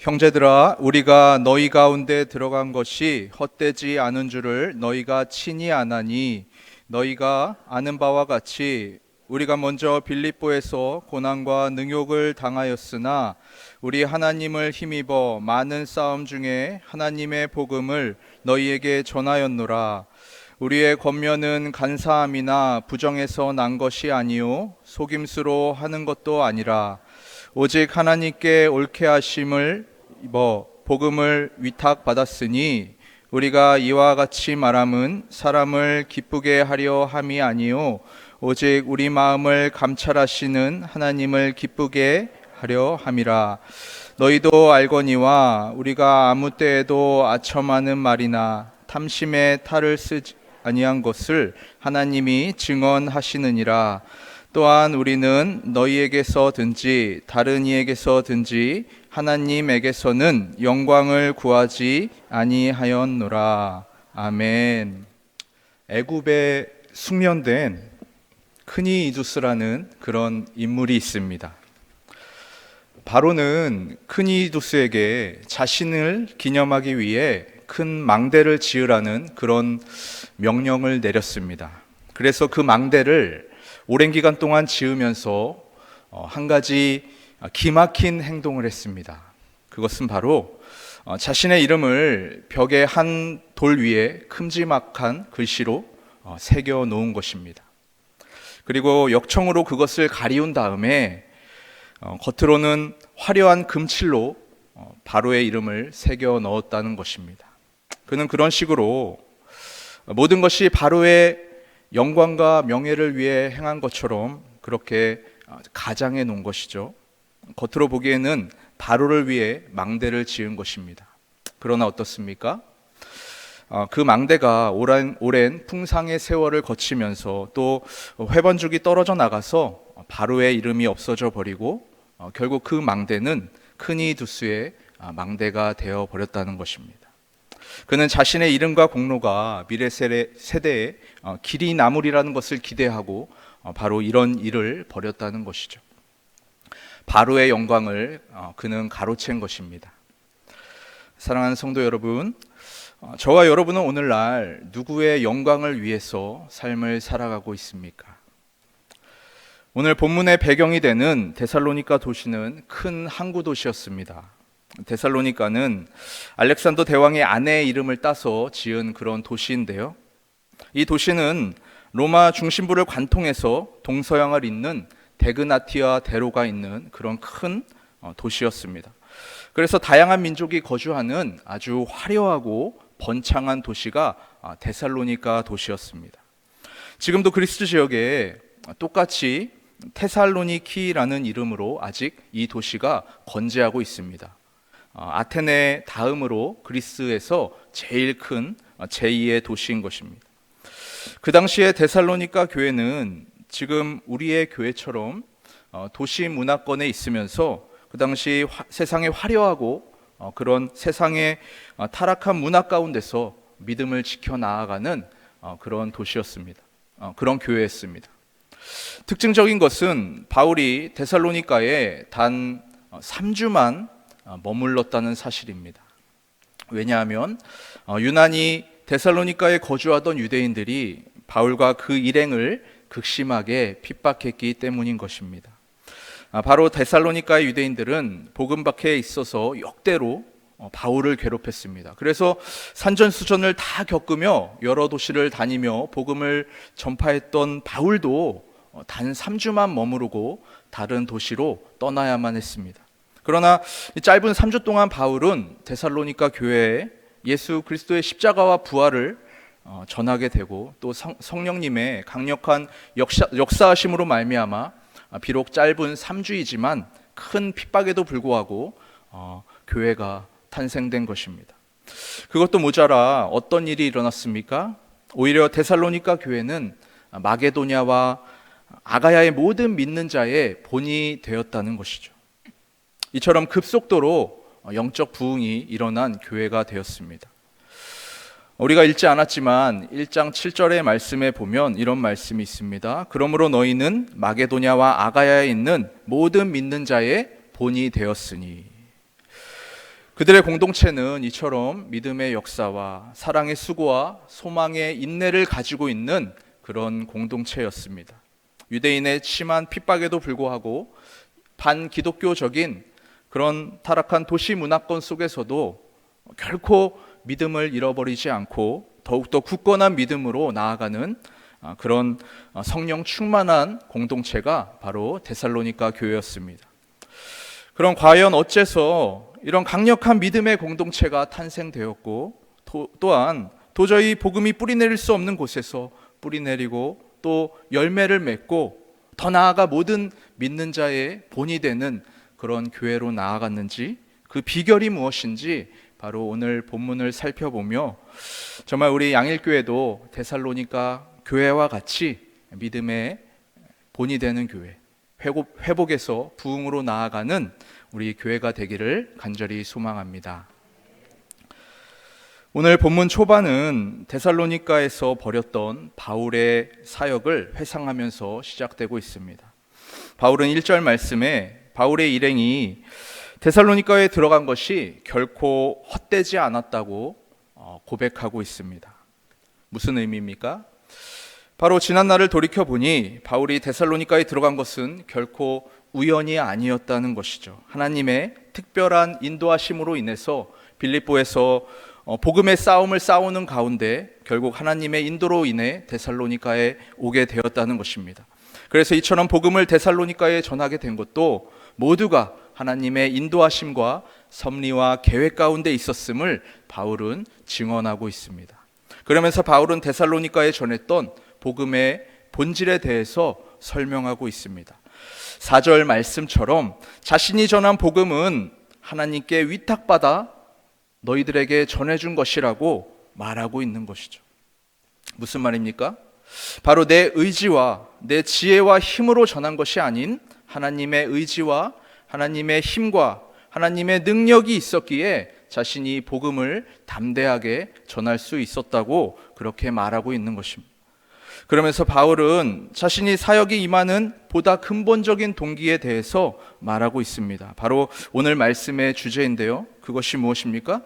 형제들아, 우리가 너희 가운데 들어간 것이 헛되지 않은 줄을 너희가 친히 아나니, 너희가 아는 바와 같이 우리가 먼저 빌립보에서 고난과 능욕을 당하였으나 우리 하나님을 힘입어 많은 싸움 중에 하나님의 복음을 너희에게 전하였노라. 우리의 권면은 간사함이나 부정에서 난 것이 아니요 속임수로 하는 것도 아니라 오직 하나님께 옳게 하심을 입어 복음을 위탁받았으니, 우리가 이와 같이 말함은 사람을 기쁘게 하려 함이 아니요 오직 우리 마음을 감찰하시는 하나님을 기쁘게 하려 함이라. 너희도 알거니와 우리가 아무 때에도 아첨하는 말이나 탐심의 탈을 쓰지 아니한 것을 하나님이 증언하시느니라. 또한 우리는 너희에게서든지 다른 이에게서든지 하나님에게서는 영광을 구하지 아니하였노라. 아멘. 애굽에 숙련된 크니두스라는 그런 인물이 있습니다. 바로는 크니두스에게 자신을 기념하기 위해 큰 망대를 지으라는 그런 명령을 내렸습니다. 그래서 그 망대를 오랜 기간 동안 지으면서 한 가지 기막힌 행동을 했습니다. 그것은 바로 자신의 이름을 벽의 한 돌 위에 큼지막한 글씨로 새겨 놓은 것입니다. 그리고 역청으로 그것을 가리운 다음에 겉으로는 화려한 금칠로 바로의 이름을 새겨 넣었다는 것입니다. 그는 그런 식으로 모든 것이 바로의 영광과 명예를 위해 행한 것처럼 그렇게 가장해 놓은 것이죠. 겉으로 보기에는 바로를 위해 망대를 지은 것입니다. 그러나 어떻습니까? 그 망대가 오랜 풍상의 세월을 거치면서 또 회번죽이 떨어져 나가서 바로의 이름이 없어져 버리고 결국 그 망대는 크니두스의 망대가 되어 버렸다는 것입니다. 그는 자신의 이름과 공로가 미래 세대에 길이 남으리라는 것을 기대하고 바로 이런 일을 벌였다는 것이죠. 바로의 영광을 그는 가로챈 것입니다. 사랑하는 성도 여러분, 저와 여러분은 오늘날 누구의 영광을 위해서 삶을 살아가고 있습니까? 오늘 본문의 배경이 되는 데살로니가 도시는 큰 항구 도시였습니다. 데살로니가는 알렉산더 대왕의 아내의 이름을 따서 지은 그런 도시인데요. 이 도시는 로마 중심부를 관통해서 동서양을 잇는 데그나티아 대로가 있는 그런 큰 도시였습니다. 그래서 다양한 민족이 거주하는 아주 화려하고 번창한 도시가 데살로니가 도시였습니다. 지금도 그리스 지역에 똑같이 테살로니키라는 이름으로 아직 이 도시가 건재하고 있습니다. 아테네 다음으로 그리스에서 제일 큰 제2의 도시인 것입니다. 그 당시에 데살로니가 교회는 지금 우리의 교회처럼 도시 문화권에 있으면서 그 당시 세상에 화려하고 그런 세상의 타락한 문화 가운데서 믿음을 지켜나가는 그런 도시였습니다. 그런 교회였습니다. 특징적인 것은 바울이 데살로니가에 단 3주만 머물렀다는 사실입니다. 왜냐하면 유난히 데살로니가에 거주하던 유대인들이 바울과 그 일행을 극심하게 핍박했기 때문인 것입니다. 바로 데살로니가의 유대인들은 복음 밖에 있어서 역대로 바울을 괴롭혔습니다. 그래서 산전수전을 다 겪으며 여러 도시를 다니며 복음을 전파했던 바울도 단 3주만 머무르고 다른 도시로 떠나야만 했습니다. 그러나 짧은 3주 동안 바울은 데살로니가 교회에 예수 그리스도의 십자가와 부활을 전하게 되고 또 성령님의 강력한 역사하심으로 말미암아 비록 짧은 3주이지만 큰 핍박에도 불구하고 교회가 탄생된 것입니다. 그것도 모자라 어떤 일이 일어났습니까? 오히려 데살로니가 교회는 마게도냐와 아가야의 모든 믿는 자의 본이 되었다는 것이죠. 이처럼 급속도로 영적 부흥이 일어난 교회가 되었습니다. 우리가 읽지 않았지만 1장 7절의 말씀에 보면 이런 말씀이 있습니다. 그러므로 너희는 마게도냐와 아가야에 있는 모든 믿는 자의 본이 되었으니. 그들의 공동체는 이처럼 믿음의 역사와 사랑의 수고와 소망의 인내를 가지고 있는 그런 공동체였습니다. 유대인의 심한 핍박에도 불구하고 반기독교적인 그런 타락한 도시 문화권 속에서도 결코 믿음을 잃어버리지 않고 더욱더 굳건한 믿음으로 나아가는 그런 성령 충만한 공동체가 바로 데살로니가 교회였습니다. 그럼 과연 어째서 이런 강력한 믿음의 공동체가 탄생되었고 또한 도저히 복음이 뿌리내릴 수 없는 곳에서 뿌리내리고 또 열매를 맺고 더 나아가 모든 믿는 자의 본이 되는 그런 교회로 나아갔는지, 그 비결이 무엇인지 바로 오늘 본문을 살펴보며 정말 우리 양일교회도 데살로니가 교회와 같이 믿음의 본이 되는 교회, 회복에서 부흥으로 나아가는 우리 교회가 되기를 간절히 소망합니다. 오늘 본문 초반은 데살로니가에서 벌였던 바울의 사역을 회상하면서 시작되고 있습니다. 바울은 1절 말씀에 바울의 일행이 데살로니가에 들어간 것이 결코 헛되지 않았다고 고백하고 있습니다. 무슨 의미입니까? 바로 지난날을 돌이켜보니 바울이 데살로니가에 들어간 것은 결코 우연이 아니었다는 것이죠. 하나님의 특별한 인도하심으로 인해서 빌립보에서 복음의 싸움을 싸우는 가운데 결국 하나님의 인도로 인해 데살로니가에 오게 되었다는 것입니다. 그래서 이처럼 복음을 데살로니가에 전하게 된 것도 모두가 하나님의 인도하심과 섭리와 계획 가운데 있었음을 바울은 증언하고 있습니다. 그러면서 바울은 데살로니가에 전했던 복음의 본질에 대해서 설명하고 있습니다. 4절 말씀처럼 자신이 전한 복음은 하나님께 위탁받아 너희들에게 전해준 것이라고 말하고 있는 것이죠. 무슨 말입니까? 바로 내 의지와 내 지혜와 힘으로 전한 것이 아닌 하나님의 의지와 하나님의 힘과 하나님의 능력이 있었기에 자신이 복음을 담대하게 전할 수 있었다고 그렇게 말하고 있는 것입니다. 그러면서 바울은 자신이 사역에 임하는 보다 근본적인 동기에 대해서 말하고 있습니다. 바로 오늘 말씀의 주제인데요. 그것이 무엇입니까?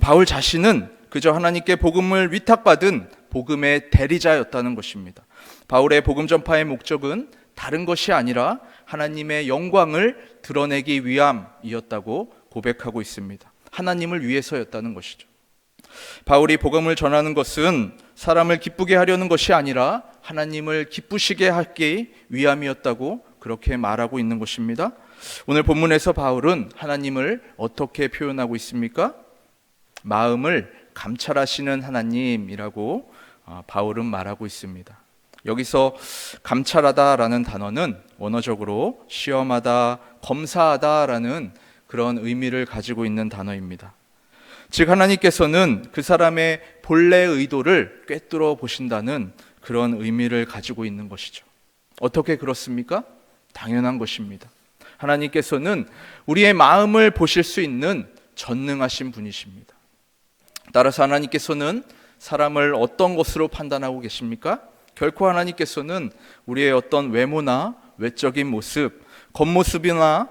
바울 자신은 그저 하나님께 복음을 위탁받은 복음의 대리자였다는 것입니다. 바울의 복음 전파의 목적은 다른 것이 아니라 하나님의 영광을 드러내기 위함이었다고 고백하고 있습니다. 하나님을 위해서였다는 것이죠. 바울이 복음을 전하는 것은 사람을 기쁘게 하려는 것이 아니라 하나님을 기쁘시게 하기 위함이었다고 그렇게 말하고 있는 것입니다. 오늘 본문에서 바울은 하나님을 어떻게 표현하고 있습니까? 마음을 감찰하시는 하나님이라고 바울은 말하고 있습니다. 여기서 감찰하다라는 단어는 원어적으로 시험하다, 검사하다라는 그런 의미를 가지고 있는 단어입니다. 즉 하나님께서는 그 사람의 본래 의도를 꿰뚫어 보신다는 그런 의미를 가지고 있는 것이죠. 어떻게 그렇습니까? 당연한 것입니다. 하나님께서는 우리의 마음을 보실 수 있는 전능하신 분이십니다. 따라서 하나님께서는 사람을 어떤 것으로 판단하고 계십니까? 결코 하나님께서는 우리의 어떤 외모나 외적인 모습, 겉모습이나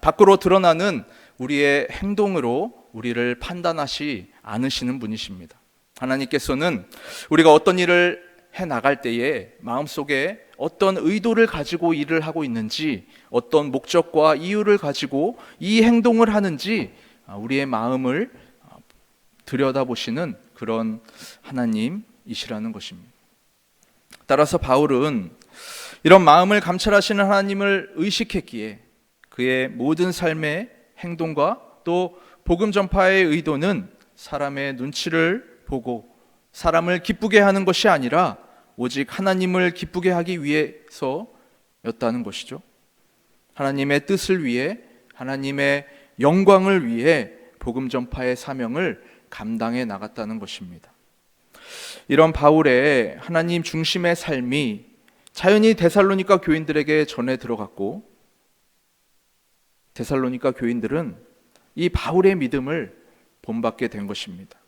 밖으로 드러나는 우리의 행동으로 우리를 판단하시 않으시는 분이십니다. 하나님께서는 우리가 어떤 일을 해 나갈 때에 마음속에 어떤 의도를 가지고 일을 하고 있는지, 어떤 목적과 이유를 가지고 이 행동을 하는지 우리의 마음을 들여다보시는 그런 하나님이시라는 것입니다. 따라서 바울은 이런 마음을 감찰하시는 하나님을 의식했기에 그의 모든 삶의 행동과 또 복음 전파의 의도는 사람의 눈치를 보고 사람을 기쁘게 하는 것이 아니라 오직 하나님을 기쁘게 하기 위해서였다는 것이죠. 하나님의 뜻을 위해, 하나님의 영광을 위해 복음 전파의 사명을 감당해 나갔다는 것입니다. 이런 바울의 하나님 중심의 삶이 자연히 데살로니가 교인들에게 전해 들어갔고, 데살로니가 교인들은 이 바울의 믿음을 본받게 된 것입니다.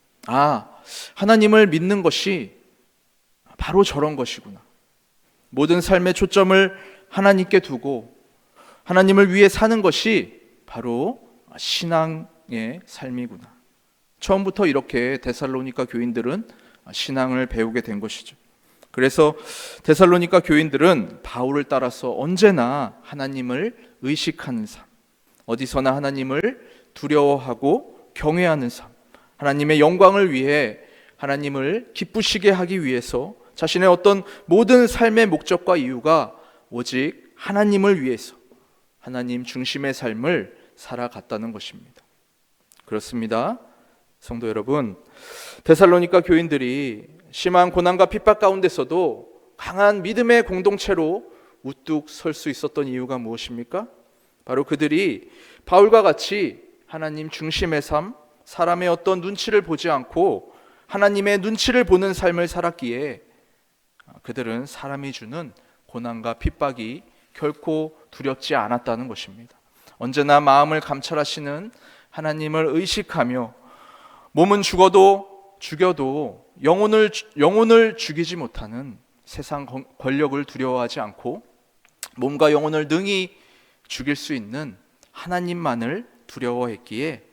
하나님을 믿는 것이 바로 저런 것이구나. 모든 삶의 초점을 하나님께 두고 하나님을 위해 사는 것이 바로 신앙의 삶이구나. 처음부터 이렇게 데살로니가 교인들은 신앙을 배우게 된 것이죠. 그래서 데살로니가 교인들은 바울을 따라서 언제나 하나님을 의식하는 삶, 어디서나 하나님을 두려워하고 경외하는 삶, 하나님의 영광을 위해 하나님을 기쁘시게 하기 위해서 자신의 어떤 모든 삶의 목적과 이유가 오직 하나님을 위해서 하나님 중심의 삶을 살아갔다는 것입니다. 그렇습니다. 성도 여러분, 데살로니가 교인들이 심한 고난과 핍박 가운데서도 강한 믿음의 공동체로 우뚝 설 수 있었던 이유가 무엇입니까? 바로 그들이 바울과 같이 하나님 중심의 삶, 사람의 어떤 눈치를 보지 않고 하나님의 눈치를 보는 삶을 살았기에 그들은 사람이 주는 고난과 핍박이 결코 두렵지 않았다는 것입니다. 언제나 마음을 감찰하시는 하나님을 의식하며 몸은 죽여도 영혼을 죽이지 못하는 세상 권력을 두려워하지 않고 몸과 영혼을 능히 죽일 수 있는 하나님만을 두려워했기에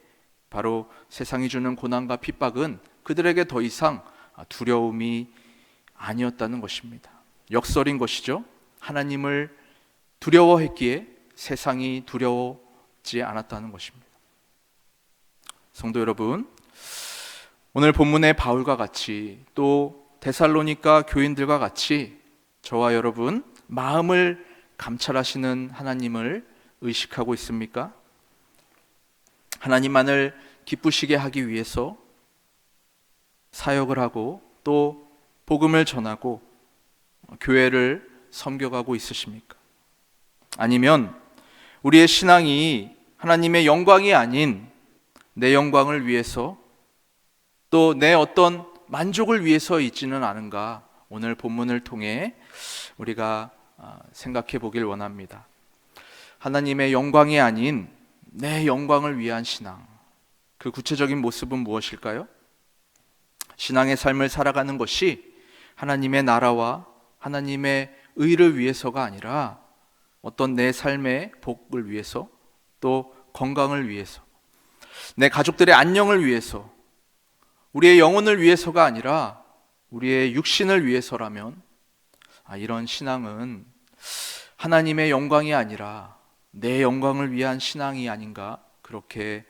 바로 세상이 주는 고난과 핍박은 그들에게 더 이상 두려움이 아니었다는 것입니다. 역설인 것이죠. 하나님을 두려워했기에 세상이 두려워지 않았다는 것입니다. 성도 여러분, 오늘 본문의 바울과 같이 또 데살로니가 교인들과 같이 저와 여러분 마음을 감찰하시는 하나님을 의식하고 있습니까? 하나님만을 기쁘시게 하기 위해서 사역을 하고 또 복음을 전하고 교회를 섬겨가고 있으십니까? 아니면 우리의 신앙이 하나님의 영광이 아닌 내 영광을 위해서 또 내 어떤 만족을 위해서 있지는 않은가? 오늘 본문을 통해 우리가 생각해 보길 원합니다. 하나님의 영광이 아닌 내 영광을 위한 신앙, 그 구체적인 모습은 무엇일까요? 신앙의 삶을 살아가는 것이 하나님의 나라와 하나님의 의를 위해서가 아니라 어떤 내 삶의 복을 위해서 또 건강을 위해서 내 가족들의 안녕을 위해서 우리의 영혼을 위해서가 아니라 우리의 육신을 위해서라면 이런 신앙은 하나님의 영광이 아니라 내 영광을 위한 신앙이 아닌가 그렇게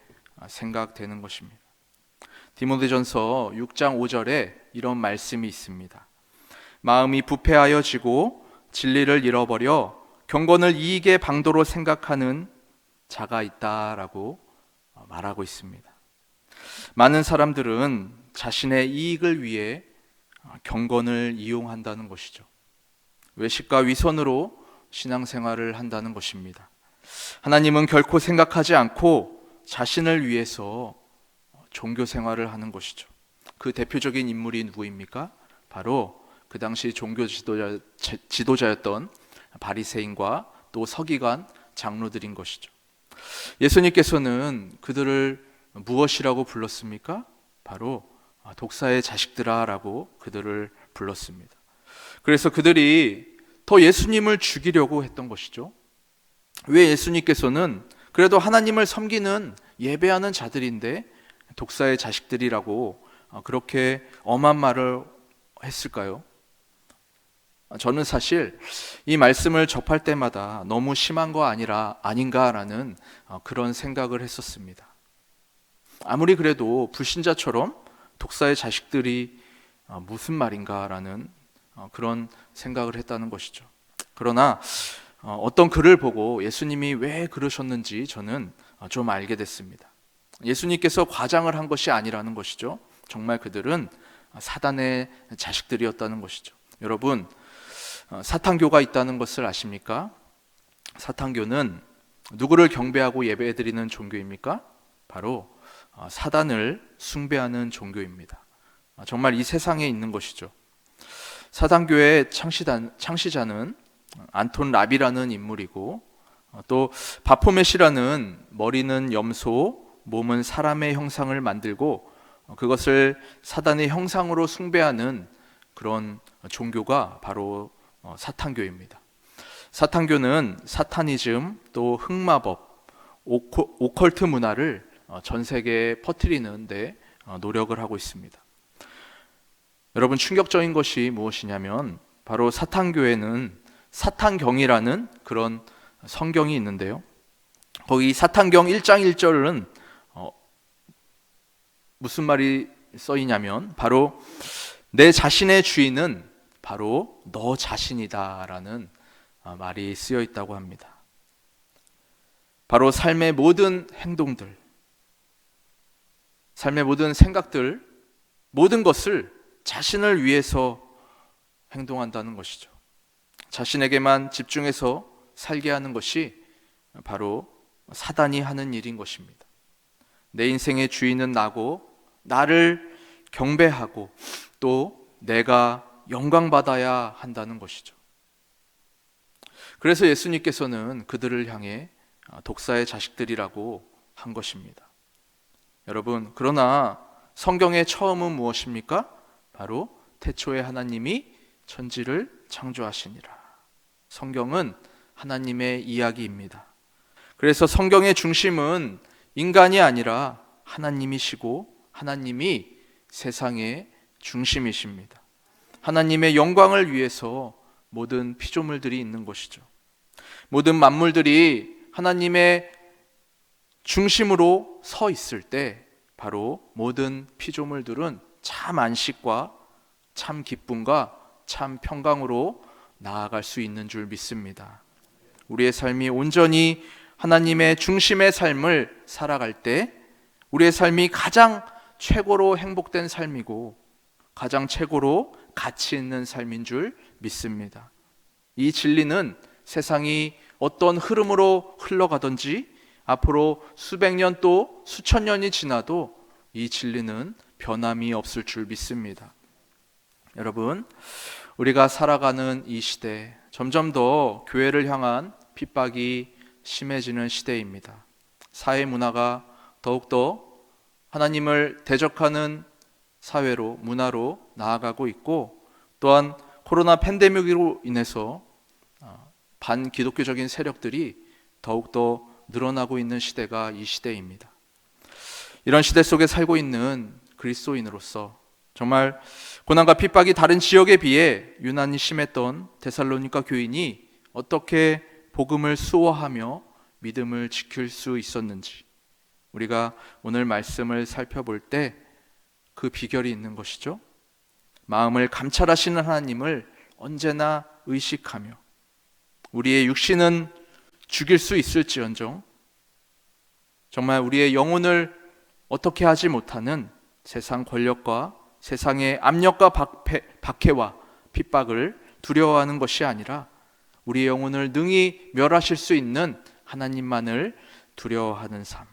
생각되는 것입니다. 디모데전서 6장 5절에 이런 말씀이 있습니다. 마음이 부패하여지고 진리를 잃어버려 경건을 이익의 방도로 생각하는 자가 있다라고 말하고 있습니다. 많은 사람들은 자신의 이익을 위해 경건을 이용한다는 것이죠. 외식과 위선으로 신앙생활을 한다는 것입니다. 하나님은 결코 생각하지 않고 자신을 위해서 종교 생활을 하는 것이죠. 그 대표적인 인물이 누구입니까? 바로 그 당시 종교 지도자였던 바리새인과 또 서기관 장로들인 것이죠. 예수님께서는 그들을 무엇이라고 불렀습니까? 바로 독사의 자식들아라고 그들을 불렀습니다. 그래서 그들이 더 예수님을 죽이려고 했던 것이죠. 왜 예수님께서는 그래도 하나님을 섬기는 예배하는 자들인데 독사의 자식들이라고 그렇게 엄한 말을 했을까요? 저는 사실 이 말씀을 접할 때마다 너무 심한 거 아닌가라는 그런 생각을 했었습니다. 아무리 그래도 불신자처럼 독사의 자식들이 무슨 말인가라는 그런 생각을 했다는 것이죠. 그러나 어떤 글을 보고 예수님이 왜 그러셨는지 저는 좀 알게 됐습니다. 예수님께서 과장을 한 것이 아니라는 것이죠. 정말 그들은 사단의 자식들이었다는 것이죠. 여러분, 사탄교가 있다는 것을 아십니까? 사탄교는 누구를 경배하고 예배드리는 종교입니까? 바로 사단을 숭배하는 종교입니다. 정말 이 세상에 있는 것이죠. 사단교의 창시자는 안톤 랍이라는 인물이고 또 바포멧이라는 머리는 염소, 몸은 사람의 형상을 만들고 그것을 사단의 형상으로 숭배하는 그런 종교가 바로 사탄교입니다. 사탄교는 사타니즘, 또 흑마법, 오컬트 문화를 전 세계에 퍼뜨리는데 노력을 하고 있습니다. 여러분, 충격적인 것이 무엇이냐면 바로 사탄교회는 사탄경이라는 그런 성경이 있는데요. 거기 사탄경 1장 1절은 무슨 말이 써있냐면 바로 내 자신의 주인은 바로 너 자신이다라는 말이 쓰여 있다고 합니다. 바로 삶의 모든 행동들, 삶의 모든 생각들, 모든 것을 자신을 위해서 행동한다는 것이죠. 자신에게만 집중해서 살게 하는 것이 바로 사단이 하는 일인 것입니다. 내 인생의 주인은 나고 나를 경배하고 또 내가 영광받아야 한다는 것이죠. 그래서 예수님께서는 그들을 향해 독사의 자식들이라고 한 것입니다. 여러분, 그러나 성경의 처음은 무엇입니까? 바로 태초에 하나님이 천지를 창조하시니라. 성경은 하나님의 이야기입니다. 그래서 성경의 중심은 인간이 아니라 하나님이시고 하나님이 세상의 중심이십니다. 하나님의 영광을 위해서 모든 피조물들이 있는 것이죠. 모든 만물들이 하나님의 중심으로 서 있을 때 바로 모든 피조물들은 참 안식과 참 기쁨과 참 평강으로 나아갈 수 있는 줄 믿습니다. 우리의 삶이 온전히 하나님의 중심의 삶을 살아갈 때 우리의 삶이 가장 최고로 행복된 삶이고 가장 최고로 가치 있는 삶인 줄 믿습니다. 이 진리는 세상이 어떤 흐름으로 흘러가든지 앞으로 수백 년 또 수천 년이 지나도 이 진리는 변함이 없을 줄 믿습니다. 여러분, 우리가 살아가는 이 시대, 점점 더 교회를 향한 핍박이 심해지는 시대입니다. 사회 문화가 더욱더 하나님을 대적하는 사회로, 문화로 나아가고 있고, 또한 코로나 팬데믹으로 인해서 반기독교적인 세력들이 더욱더 늘어나고 있는 시대가 이 시대입니다. 이런 시대 속에 살고 있는 그리스도인으로서 정말 고난과 핍박이 다른 지역에 비해 유난히 심했던 데살로니가 교인이 어떻게 복음을 수호하며 믿음을 지킬 수 있었는지 우리가 오늘 말씀을 살펴볼 때 그 비결이 있는 것이죠. 마음을 감찰하시는 하나님을 언제나 의식하며 우리의 육신은 죽일 수 있을지언정 정말 우리의 영혼을 어떻게 하지 못하는 세상 권력과 세상의 압력과 박해와 핍박을 두려워하는 것이 아니라 우리의 영혼을 능히 멸하실 수 있는 하나님만을 두려워하는 삶,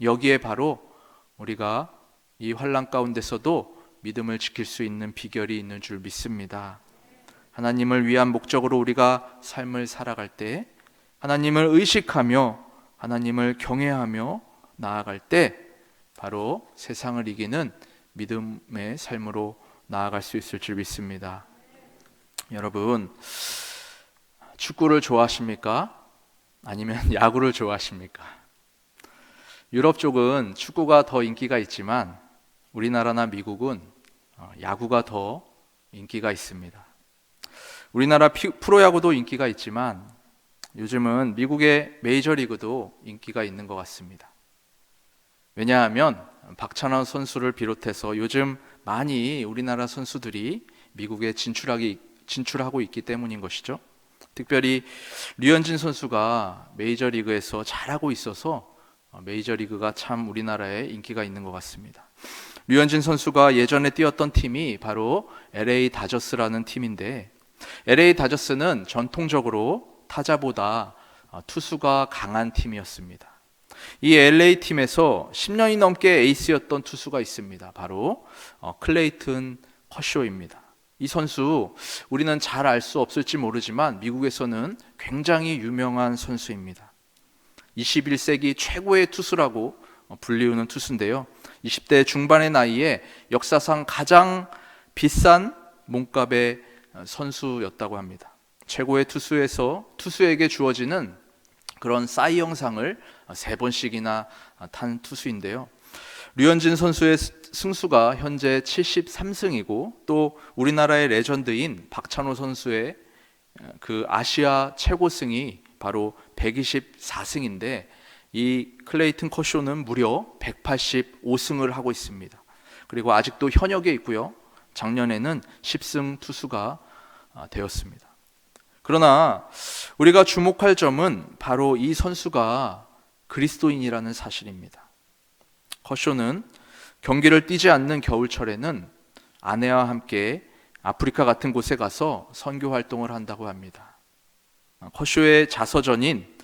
여기에 바로 우리가 이 환난 가운데서도 믿음을 지킬 수 있는 비결이 있는 줄 믿습니다. 하나님을 위한 목적으로 우리가 삶을 살아갈 때 하나님을 의식하며 하나님을 경외하며 나아갈 때 바로 세상을 이기는 믿음의 삶으로 나아갈 수 있을 줄 믿습니다. 여러분, 축구를 좋아하십니까? 아니면 야구를 좋아하십니까? 유럽 쪽은 축구가 더 인기가 있지만 우리나라나 미국은 야구가 더 인기가 있습니다. 우리나라 프로야구도 인기가 있지만 요즘은 미국의 메이저리그도 인기가 있는 것 같습니다. 왜냐하면 박찬호 선수를 비롯해서 요즘 많이 우리나라 선수들이 미국에 진출하고 있기 때문인 것이죠. 특별히 류현진 선수가 메이저리그에서 잘하고 있어서 메이저리그가 참 우리나라에 인기가 있는 것 같습니다. 류현진 선수가 예전에 뛰었던 팀이 바로 LA 다저스라는 팀인데 LA 다저스는 전통적으로 타자보다 투수가 강한 팀이었습니다. 이 LA 팀에서 10년이 넘게 에이스였던 투수가 있습니다. 바로 클레이튼 커쇼입니다. 이 선수 우리는 잘 알 수 없을지 모르지만 미국에서는 굉장히 유명한 선수입니다. 21세기 최고의 투수라고 불리우는 투수인데요. 20대 중반의 나이에 역사상 가장 비싼 몸값의 선수였다고 합니다. 최고의 투수에게 주어지는 그런 싸이 영상을 3번씩이나 탄 투수인데요. 류현진 선수의 승수가 현재 73승이고 또 우리나라의 레전드인 박찬호 선수의 그 아시아 최고승이 바로 124승인데 이 클레이튼 커쇼는 무려 185승을 하고 있습니다. 그리고 아직도 현역에 있고요. 작년에는 10승 투수가 되었습니다. 그러나 우리가 주목할 점은 바로 이 선수가 그리스도인이라는 사실입니다. 커쇼는 경기를 뛰지 않는 겨울철에는 아내와 함께 아프리카 같은 곳에 가서 선교 활동을 한다고 합니다. 커쇼의 자서전인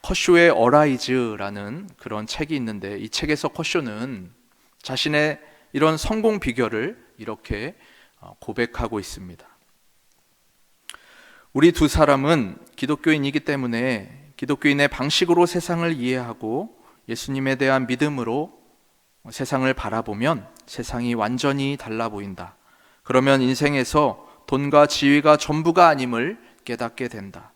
커쇼의 어라이즈라는 그런 책이 있는데 이 책에서 커쇼는 자신의 이런 성공 비결을 이렇게 고백하고 있습니다. 우리 두 사람은 기독교인이기 때문에 기독교인의 방식으로 세상을 이해하고 예수님에 대한 믿음으로 세상을 바라보면 세상이 완전히 달라 보인다. 그러면 인생에서 돈과 지위가 전부가 아님을 깨닫게 된다.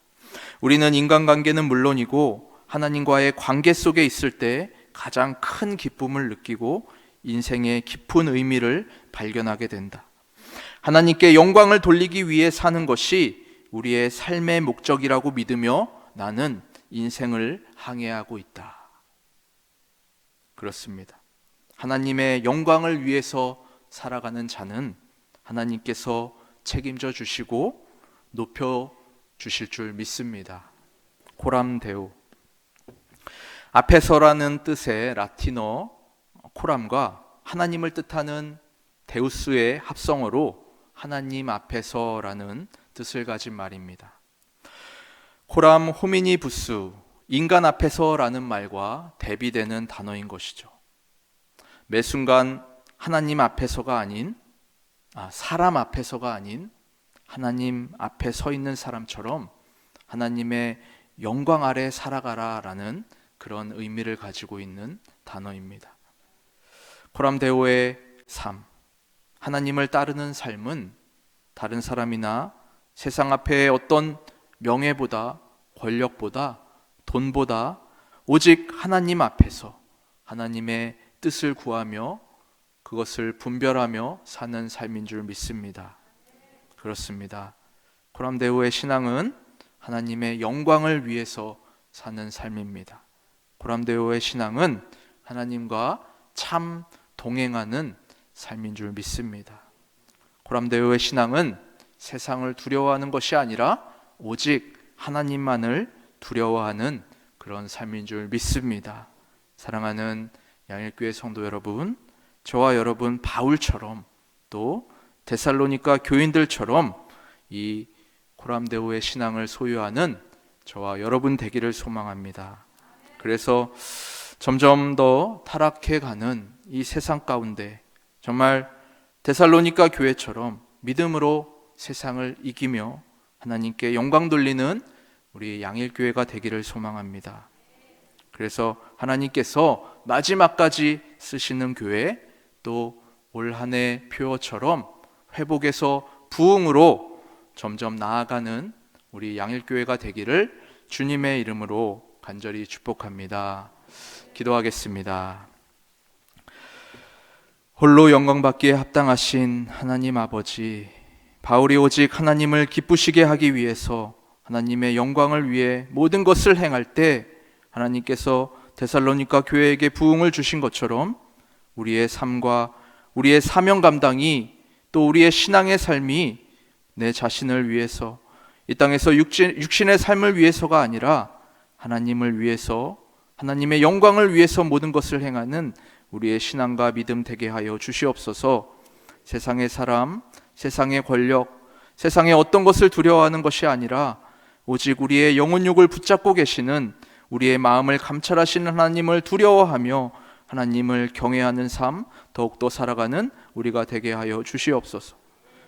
우리는 인간관계는 물론이고 하나님과의 관계 속에 있을 때 가장 큰 기쁨을 느끼고 인생의 깊은 의미를 발견하게 된다. 하나님께 영광을 돌리기 위해 사는 것이 우리의 삶의 목적이라고 믿으며 나는 인생을 항해하고 있다. 그렇습니다. 하나님의 영광을 위해서 살아가는 자는 하나님께서 책임져 주시고 높여 주실 줄 믿습니다. 코람 데우. 앞에서라는 뜻의 라틴어 코람과 하나님을 뜻하는 데우스의 합성어로 하나님 앞에서라는 뜻을 가진 말입니다. 코람 호미니부스, 인간 앞에서라는 말과 대비되는 단어인 것이죠. 매 순간 하나님 앞에서가 아닌 사람 앞에서가 아닌 하나님 앞에 서 있는 사람처럼 하나님의 영광 아래 살아가라라는 그런 의미를 가지고 있는 단어입니다. 코람데오의 삶, 하나님을 따르는 삶은 다른 사람이나 세상 앞에 어떤 명예보다 권력보다 돈보다 오직 하나님 앞에서 하나님의 뜻을 구하며 그것을 분별하며 사는 삶인 줄 믿습니다. 그렇습니다. 코람데오의 신앙은 하나님의 영광을 위해서 사는 삶입니다. 코람데오의 신앙은 하나님과 참 동행하는 삶인 줄 믿습니다. 코람데오의 신앙은 세상을 두려워하는 것이 아니라 오직 하나님만을 두려워하는 그런 삶인 줄 믿습니다. 사랑하는 양일교회 성도 여러분, 저와 여러분 바울처럼 또 데살로니가 교인들처럼 이 코람데오의 신앙을 소유하는 저와 여러분 되기를 소망합니다. 그래서 점점 더 타락해가는 이 세상 가운데 정말 데살로니가 교회처럼 믿음으로 세상을 이기며 하나님께 영광 돌리는 우리 양일교회가 되기를 소망합니다. 그래서 하나님께서 마지막까지 쓰시는 교회, 또 올 한 해 표어처럼 회복에서 부흥으로 점점 나아가는 우리 양일교회가 되기를 주님의 이름으로 간절히 축복합니다. 기도하겠습니다. 홀로 영광받기에 합당하신 하나님 아버지, 바울이 오직 하나님을 기쁘시게 하기 위해서 하나님의 영광을 위해 모든 것을 행할 때 하나님께서 데살로니가 교회에게 부흥을 주신 것처럼 우리의 삶과 우리의 사명 감당이 또 우리의 신앙의 삶이 내 자신을 위해서 이 땅에서 육신의 삶을 위해서가 아니라 하나님을 위해서 하나님의 영광을 위해서 모든 것을 행하는 우리의 신앙과 믿음 되게 하여 주시옵소서. 세상의 사람, 세상의 권력, 세상의 어떤 것을 두려워하는 것이 아니라 오직 우리의 영혼육을 붙잡고 계시는 우리의 마음을 감찰하시는 하나님을 두려워하며 하나님을 경외하는 삶 더욱더 살아가는 우리가 되게 하여 주시옵소서.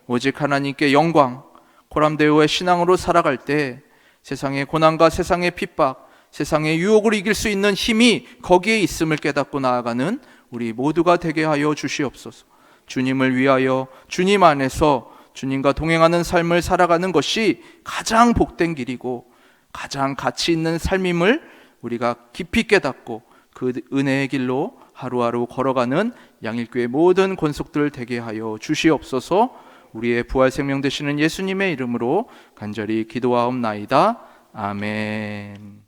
오직 하나님께 영광, 코람데오의 신앙으로 살아갈 때 세상의 고난과 세상의 핍박, 세상의 유혹을 이길 수 있는 힘이 거기에 있음을 깨닫고 나아가는 우리 모두가 되게 하여 주시옵소서. 주님을 위하여 주님 안에서 주님과 동행하는 삶을 살아가는 것이 가장 복된 길이고 가장 가치 있는 삶임을 우리가 깊이 깨닫고 그 은혜의 길로 하루하루 걸어가는 양일교회 모든 권속들 되게 하여 주시옵소서. 우리의 부활 생명 되시는 예수님의 이름으로 간절히 기도하옵나이다. 아멘.